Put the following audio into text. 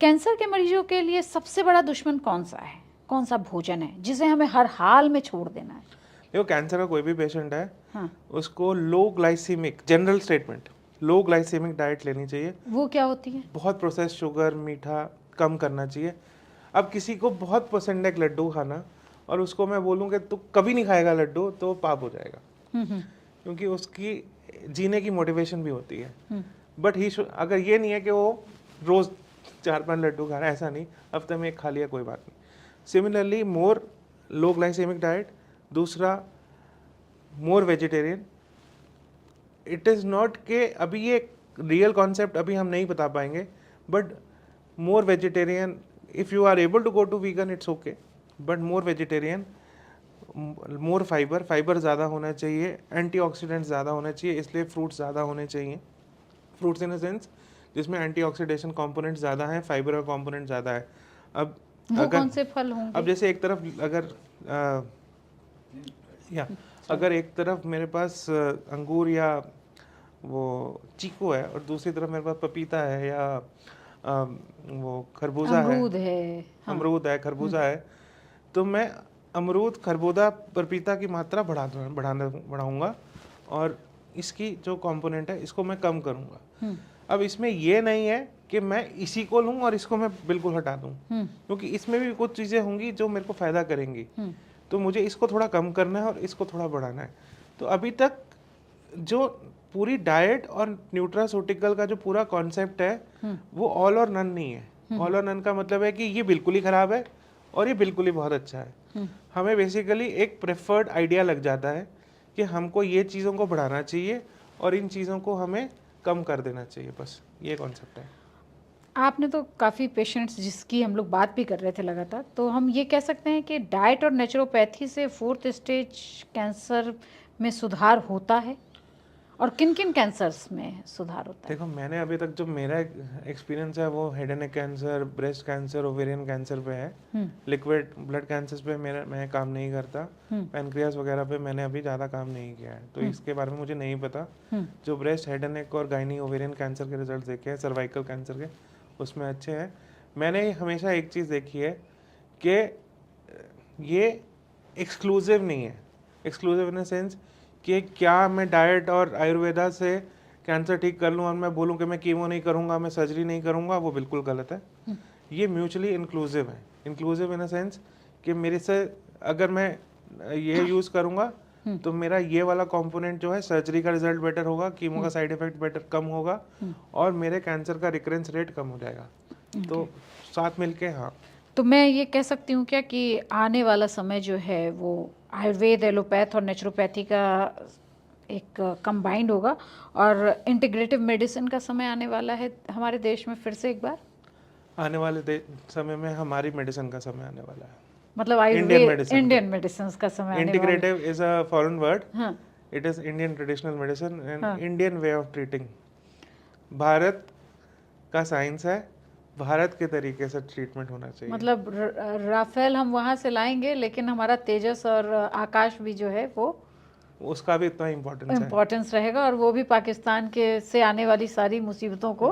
Cancer के मरीजों के लिए सबसे बड़ा दुश्मन कौन सा है? कौन सा भोजन है जिसे हमें हर हाल में छोड़ देना है? देखो, कैंसर का कोई भी पेशेंट है, हाँ, उसको लो ग्लाइसीमिक, जनरल स्टेटमेंट, लो ग्लाइसीमिक डाइट लेनी चाहिए। वो क्या होती है? बहुत प्रोसेस शुगर, मीठा कम करना चाहिए। अब किसी को बहुत पसंद है लड्डू खाना, और उसको मैं बोलूँ कि तू कभी नहीं खाएगा लड्डू, तो पाप हो जाएगा, हम्म। क्योंकि उसकी जीने की मोटिवेशन भी होती है। हम्म। बट ही अगर ये नहीं है कि वो रोज़ 4-5 लड्डू खा रहा है, ऐसा नहीं, हफ्ते में एक खा लिया कोई बात नहीं। सिमिलरली मोर लो ग्लाइसेमिक डाइट, दूसरा मोर वेजिटेरियन। इट इज़ नॉट के अभी ये रियल कॉन्सेप्ट अभी हम नहीं बता पाएंगे, but more vegetarian, if you are able to go to vegan it's okay, but more vegetarian, more fibre, fibre ज़्यादा होना चाहिए, एंटीऑक्सीडेंट्स ज़्यादा होना चाहिए, इसलिए फ्रूट्स ज़्यादा होने चाहिए। फ्रूट्स इन द सेंस जिसमें एंटीऑक्सीडेशन कंपोनेंट ज़्यादा है, फाइबर का कंपोनेंट ज़्यादा है। अब वो अगर कौन से फल होंगे? अब जैसे एक तरफ अगर या अगर एक तरफ मेरे पास अंगूर या वो चीकू है, और दूसरी तरफ मेरे पास पपीता है, या वो खरबूजा है, अमरूद है। हाँ। अमरूद है, खरबूजा है, तो मैं अमरूद, खरबूजा, पपीता की मात्रा बढ़ाऊंगा, और इसकी जो कंपोनेंट है इसको मैं कम करूंगा। अब इसमें ये नहीं है कि मैं इसी को लूँ और इसको मैं बिल्कुल हटा दूँ, क्योंकि इसमें भी कुछ चीज़ें होंगी जो मेरे को फ़ायदा करेंगी, तो मुझे इसको थोड़ा कम करना है और इसको थोड़ा बढ़ाना है। तो अभी तक जो पूरी डाइट और न्यूट्रास्यूटिकल का जो पूरा कॉन्सेप्ट है वो ऑल और नन नहीं है। ऑल और नन का मतलब है कि ये बिल्कुल ही ख़राब है और ये बिल्कुल ही बहुत अच्छा है। हमें बेसिकली एक प्रेफर्ड आइडिया लग जाता है कि हमको ये चीज़ों को बढ़ाना चाहिए और इन चीज़ों को हमें कम कर देना चाहिए, बस ये कॉन्सेप्ट है। आपने तो काफ़ी पेशेंट्स जिसकी हम लोग बात भी कर रहे थे लगातार, तो हम ये कह सकते हैं कि डाइट और नेचुरोपैथी से 4th स्टेज कैंसर में सुधार होता है, और किन किन कैंसर्स में सुधार होता है? देखो, मैंने अभी तक जो मेरा एक्सपीरियंस है वो head and neck cancer, breast cancer, ovarian cancer पे है। लिक्विड ब्लड कैंसर पे मैं काम नहीं करता। पैनक्रियास वगैरह पे मैंने अभी ज़्यादा काम नहीं किया है, तो इसके बारे में मुझे नहीं पता। जो ब्रेस्ट, हेड एंड नेक और गायनी ओवेरियन कैंसर के रिजल्ट देखे हैं, सर्वाइकल कैंसर के, उसमें अच्छे हैं। मैंने हमेशा एक चीज़ देखी है कि ये एक्सक्लूसिव नहीं है। एक्सक्लूसिव इन द सेंस कि क्या मैं डाइट और आयुर्वेदा से कैंसर ठीक कर लूँ और मैं बोलूँ कि मैं कीमो नहीं करूँगा, मैं सर्जरी नहीं करूँगा, वो बिल्कुल गलत है। ये म्यूचुअली इंक्लूसिव है। इंक्लूसिव इन द सेंस कि मेरे से अगर मैं ये यूज़ करूँगा तो मेरा ये वाला कंपोनेंट जो है, सर्जरी का रिजल्ट बेटर होगा, कीमो का साइड इफेक्ट बेटर कम होगा, और मेरे कैंसर का रिकरेंस रेट कम हो जाएगा। तो साथ मिलके, हाँ। तो मैं ये कह सकती हूँ क्या कि आने वाला समय जो है वो आयुर्वेद, एलोपैथ और नेचुरोपैथी का एक कंबाइंड होगा, और इंटीग्रेटिव मेडिसिन का समय आने वाला है हमारे देश में फिर से एक बार? आने वाले समय में हमारी मेडिसिन का समय आने वाला है। मतलब आयुर्वेद, इंडियन मेडिसिन का समय आने वाला है। Integrative is a foreign word. हाँ। It is Indian traditional medicine हाँ। And Indian way of treating. Bharat का साइंस है, भारत के तरीके से ट्रीटमेंट होना चाहिए। मतलब राफेल हम वहाँ से लाएंगे, लेकिन हमारा तेजस और आकाश भी जो है वो उसका भी इतना इम्पोर्टेंस रहेगा, और वो भी पाकिस्तान के से आने वाली सारी मुसीबतों को